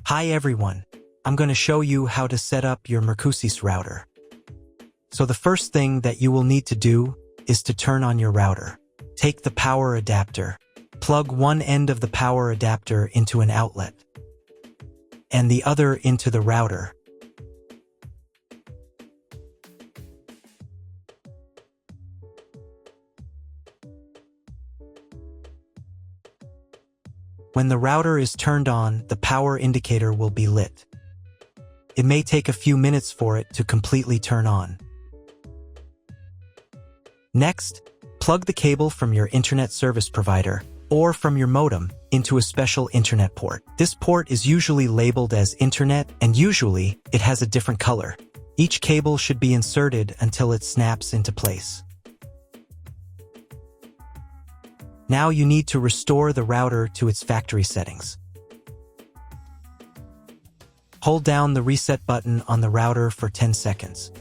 Hi everyone, I'm going to show you how to set up your Mercusys router. So the first thing that you will need to do is to turn on your router. Take the power adapter, plug one end of the power adapter into an outlet, and the other into the router. When the router is turned on, the power indicator will be lit. It may take a few minutes for it to completely turn on. Next, plug the cable from your internet service provider or from your modem into a special internet port. This port is usually labeled as internet, and usually it has a different color. Each cable should be inserted until it snaps into place. Now you need to restore the router to its factory settings. Hold down the reset button on the router for 10 seconds.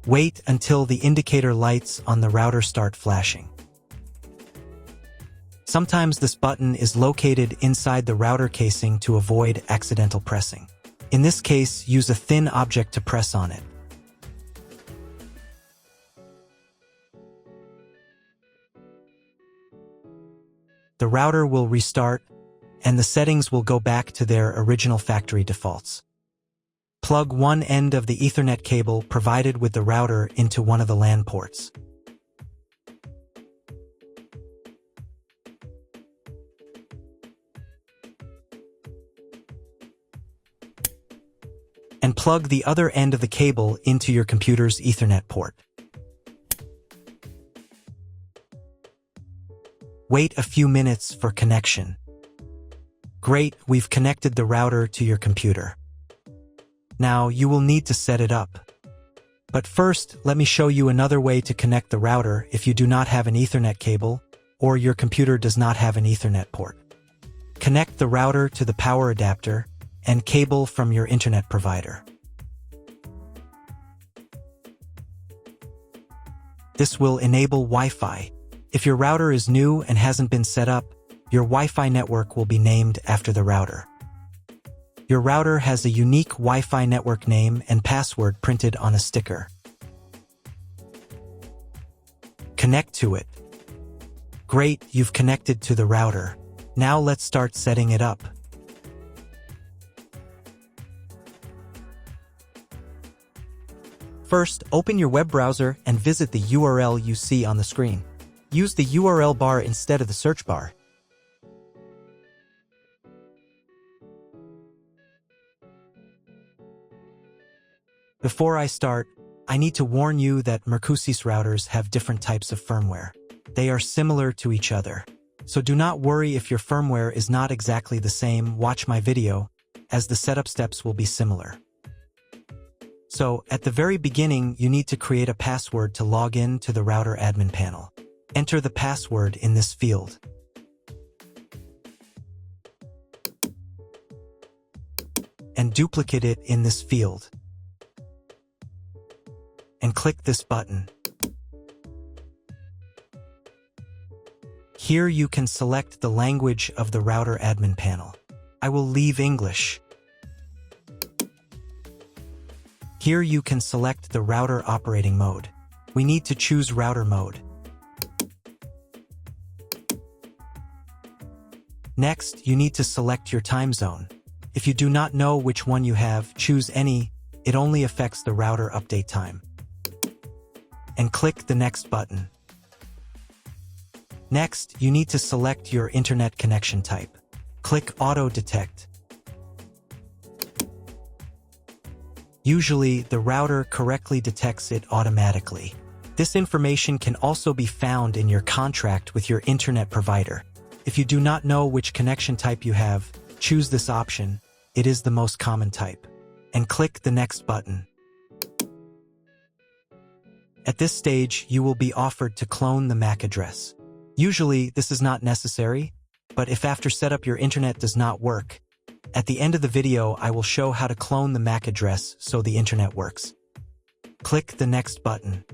Wait until the indicator lights on the router start flashing. Sometimes this button is located inside the router casing to avoid accidental pressing. In this case, use a thin object to press on it. The router will restart, and the settings will go back to their original factory defaults. Plug one end of the Ethernet cable provided with the router into one of the LAN ports. And plug the other end of the cable into your computer's Ethernet port. Wait a few minutes for connection. Great, we've connected the router to your computer. Now you will need to set it up. But first, let me show you another way to connect the router if you do not have an Ethernet cable or your computer does not have an Ethernet port. Connect the router to the power adapter and cable from your internet provider. This will enable Wi-Fi. If your router is new and hasn't been set up, your Wi-Fi network will be named after the router. Your router has a unique Wi-Fi network name and password printed on a sticker. Connect to it. Great, you've connected to the router. Now let's start setting it up. First, open your web browser and visit the URL you see on the screen. Use the URL bar instead of the search bar. Before I start, I need to warn you that Mercusys routers have different types of firmware. They are similar to each other. So do not worry if your firmware is not exactly the same. Watch my video, as the setup steps will be similar. So, at the very beginning, you need to create a password to log in to the router admin panel. Enter the password in this field. And duplicate it in this field. And click this button. Here you can select the language of the router admin panel. I will leave English. Here you can select the router operating mode. We need to choose router mode. Next, you need to select your time zone. If you do not know which one you have, choose any. It only affects the router update time. And click the next button. Next, you need to select your internet connection type. Click Auto Detect. Usually, the router correctly detects it automatically. This information can also be found in your contract with your internet provider. If you do not know which connection type you have, choose this option. It is the most common type. And click the next button. At this stage, you will be offered to clone the MAC address. Usually, this is not necessary, but if after setup your internet does not work, at the end of the video I will show how to clone the MAC address so the internet works. Click the next button.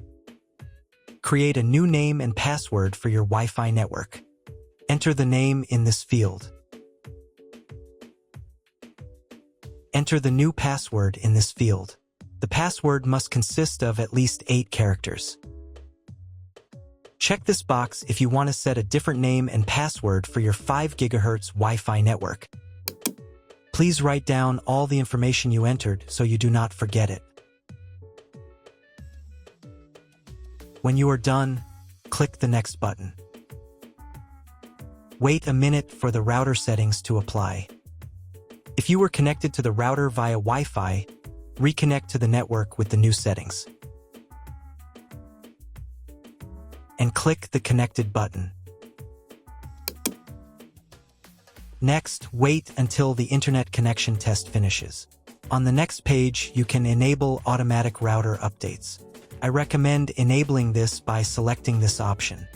Create a new name and password for your Wi-Fi network. Enter the name in this field. Enter the new password in this field. The password must consist of at least 8 characters. Check this box if you want to set a different name and password for your 5 GHz Wi-Fi network. Please write down all the information you entered so you do not forget it. When you are done, click the Next button. Wait a minute for the router settings to apply. If you were connected to the router via Wi-Fi, reconnect to the network with the new settings. And click the Connected button. Next, wait until the internet connection test finishes. On the next page, you can enable automatic router updates. I recommend enabling this by selecting this option.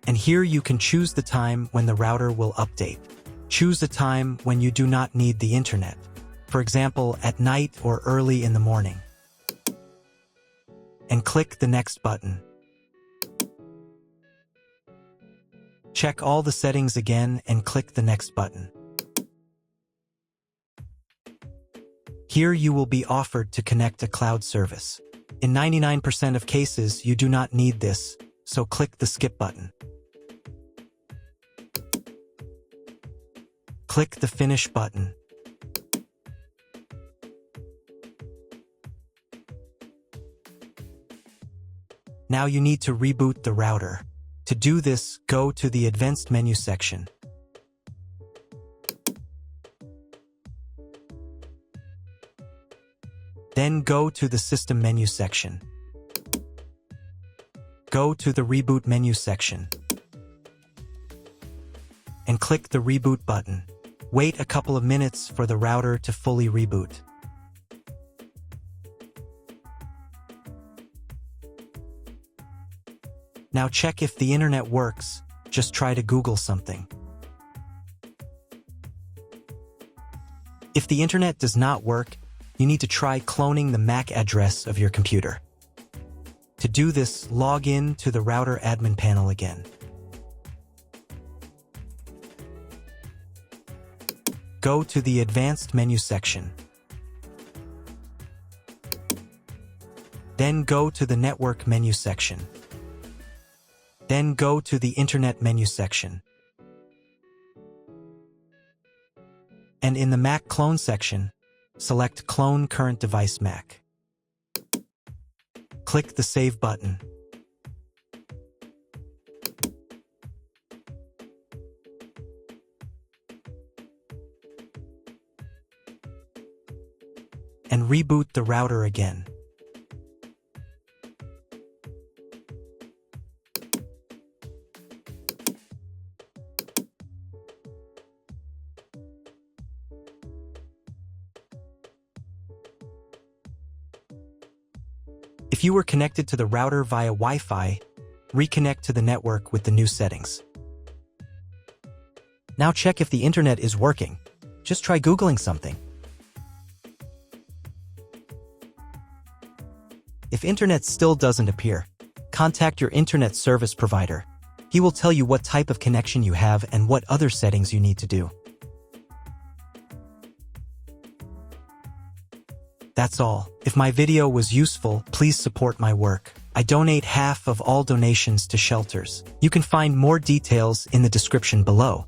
And here you can choose the time when the router will update. Choose a time when you do not need the internet. For example, at night or early in the morning. And click the Next button. Check all the settings again and click the Next button. Here you will be offered to connect a cloud service. In 99% of cases, you do not need this, so click the Skip button. Click the Finish button. Now you need to reboot the router. To do this, go to the Advanced menu section. Then go to the System menu section. Go to the Reboot menu section. And click the Reboot button. Wait a couple of minutes for the router to fully reboot. Now check if the internet works. Just try to Google something. If the internet does not work, you need to try cloning the MAC address of your computer. To do this, log in to the router admin panel again. Go to the Advanced menu section. Then go to the Network menu section. Then go to the Internet menu section. And in the Mac Clone section, select Clone Current Device Mac. Click the Save button. And reboot the router again. If you were connected to the router via Wi-Fi, reconnect to the network with the new settings. Now check if the internet is working. Just try Googling something. If internet still doesn't appear, contact your internet service provider. He will tell you what type of connection you have and what other settings you need to do. That's all. If my video was useful, please support my work. I donate half of all donations to shelters. You can find more details in the description below.